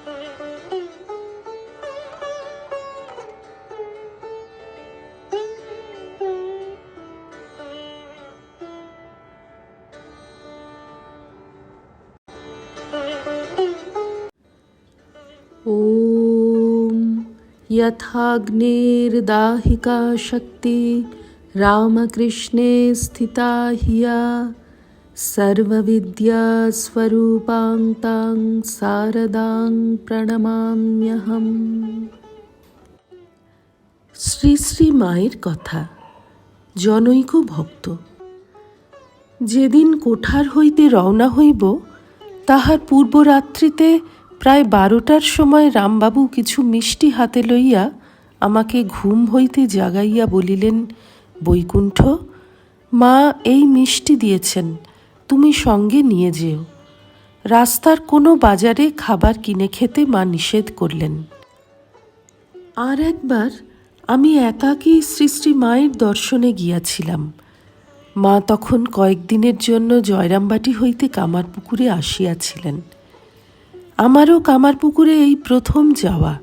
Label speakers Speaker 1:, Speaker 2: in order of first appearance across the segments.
Speaker 1: ॐ यथाग्निर्दाहिका शक्ति रामकृष्णे स्थिता हिया सर्वविद्यास्वरूपां तां शारदां প্রণমাম্যহম। শ্রী শ্রী মায়ের কথা। জনৈক ভক্ত। যেদিন কোঠার হইতে রওনা হইব তাহার পূর্বরাত্রিতে প্রায় 12টার সময় রামবাবু কিছু মিষ্টি হাতে লইয়া আমাকে ঘুম হইতে জাগাইয়া বলিলেন, বৈকুণ্ঠ, মা এই মিষ্টি দিয়েছেন, তুমি সঙ্গে নিয়ে যেও। রাস্তার কোনো বাজারে খাবার কিনে খেতে মা নিষেধ করলেন। আর একবার আমি একাকী শ্রী শ্রী মায়ের দর্শনে গিয়াছিলাম। মা তখন কয়েকদিনের জন্য জয়রামবাটি হইতে কামারপুকুরে আসিয়াছিলেন। আমারও কামারপুকুরে এই প্রথম যাওয়া।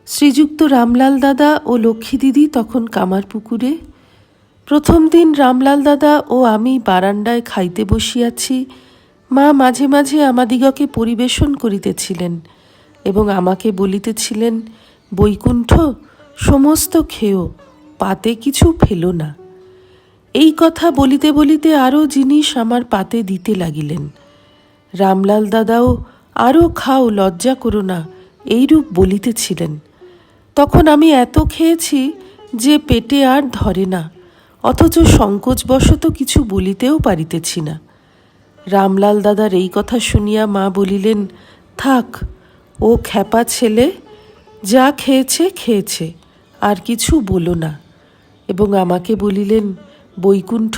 Speaker 1: শ্রীযুক্ত রামলাল দাদা ও লক্ষ্মী দিদি তখন কামারপুকুরে। প্রথম দিন রামলাল দাদা ও আমি বারান্দায় খাইতে বসিয়াছি। মা মাঝে মাঝে আমাদিগকে পরিবেশন করিতেছিলেন এবং আমাকে বলিতেছিলেন, বৈকুণ্ঠ, সমস্ত খেও, পাতে কিছু ফেলো না। এই কথা বলিতে বলিতে আরও জিনিস আমার পাতে দিতে লাগিলেন। রামলাল দাদাও, আরও খাও, লজ্জা করো না, এইরূপ বলিতেছিলেন। তখন আমি এত খেয়েছি যে পেটে আর ধরে না, অথচ সংকোচবশত কিছু বলিতেও পারিতেছি না। রামলাল দাদার এই কথা শুনিয়া মা বলিলেন, থাক, ও খ্যাপা ছেলে, যা খেয়েছে খেয়েছে, আর কিছু বলো না। এবং আমাকে বলিলেন, বৈকুণ্ঠ,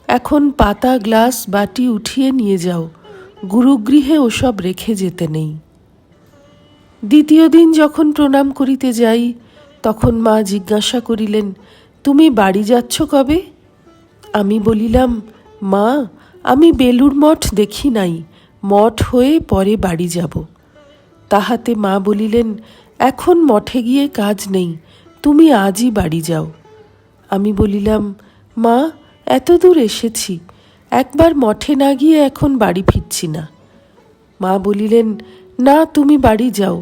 Speaker 1: এখন পাতা, গ্লাস, বাটি উঠিয়ে নিয়ে যাও, গুরুগৃহে ওসব রেখে যেতে নেই। দ্বিতীয় দিন যখন প্রণাম করিতে যাই তখন মা জিজ্ঞাসা করিলেন, তুমি বাড়ি যাচ্ছ কবে? আমি বলিলাম, মা, আমি বেলুড় মঠ দেখি নাই, মঠ হয়ে পরে বাড়ি যাব। তাহাতে মা বলিলেন, এখন মঠে গিয়ে কাজ নেই, তুমি আজই বাড়ি যাও। আমি বলিলাম, মা, এত দূর এসেছি, একবার মঠে না গিয়ে এখন বাড়ি ফিরছি না। মা বলিলেন, না, তুমি বাড়ি যাও,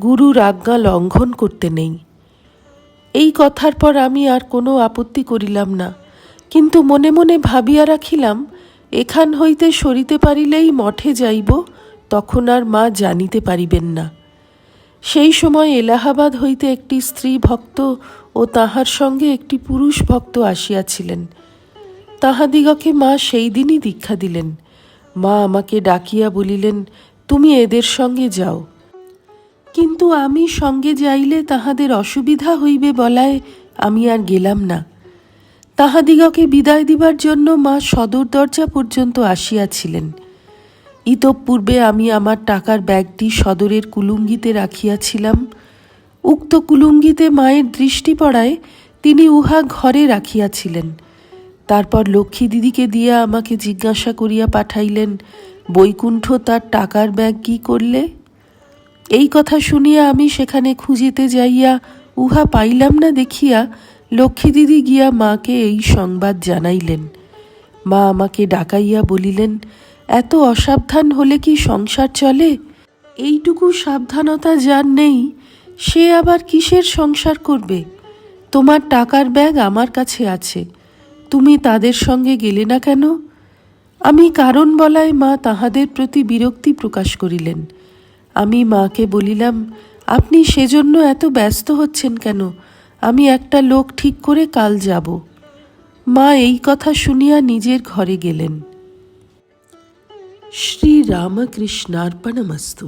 Speaker 1: গুরুর আজ্ঞা লঙ্ঘন করতে নেই। এই কথার পর আমি আর কোনো আপত্তি করিলাম না, কিন্তু মনে মনে ভাবিয়া রাখিলাম, এখান হইতে সরিতে পারিলেই মঠে যাইব, তখন আর মা জানিতে পারিবেন না। সেই সময় এলাহাবাদ হইতে একটি স্ত্রী ভক্ত ও তাহার সঙ্গে একটি পুরুষ ভক্ত আসিয়াছিলেন। তাহাদিগকে মা সেই দিনই দীক্ষা দিলেন। মা আমাকে ডাকিয়া বলিলেন, তুমি এদের সঙ্গে যাও। কিন্তু আমি সঙ্গে যাইলে তাহাদের অসুবিধা হইবে বলায় আমি আর গেলাম না। তাহাদিগকে বিদায় দিবার জন্য মা সদর দরজা পর্যন্ত আসিয়াছিলেন। ইতঃপূর্বে আমি আমার টাকার ব্যাগটি সদরের কুলুঙ্গিতে রাখিয়াছিলাম। উক্ত কুলুঙ্গিতে মায়ের দৃষ্টি পড়ায় তিনি উহা ঘরে রাখিয়াছিলেন। তারপর লক্ষ্মী দিদিকে দিয়া আমাকে জিজ্ঞাসা করিয়া পাঠাইলেন, বৈকুণ্ঠ তার টাকার ব্যাগ কি করলে? এই কথা শুনিয়া আমি সেখানে খুঁজিতে যাইয়া উহা পাইলাম না দেখিয়া লক্ষ্মী দিদি গিয়া মাকে এই সংবাদ জানাইলেন। মা আমাকে ডাকাইয়া বলিলেন, এত অসাবধান হলে কি সংসার চলে? এইটুকু সাবধানতা যার নেই সে আবার কিসের সংসার করবে? তোমার টাকার ব্যাগ আমার কাছে আছে, তুমি তাদের সঙ্গে গেলে না কেন? আমি কারণ বলায় মা তাহাদের প্রতি বিরক্তি প্রকাশ করিলেন। আমি মাকে বলিলাম, আপনি সেজন্য এত ব্যস্ত হচ্ছেন কেন? আমি একটা লোক ঠিক করে কাল যাব। মা এই কথা শুনিয়া নিজের ঘরে গেলেন। শ্রী রামকৃষ্ণার্পণমস্তু।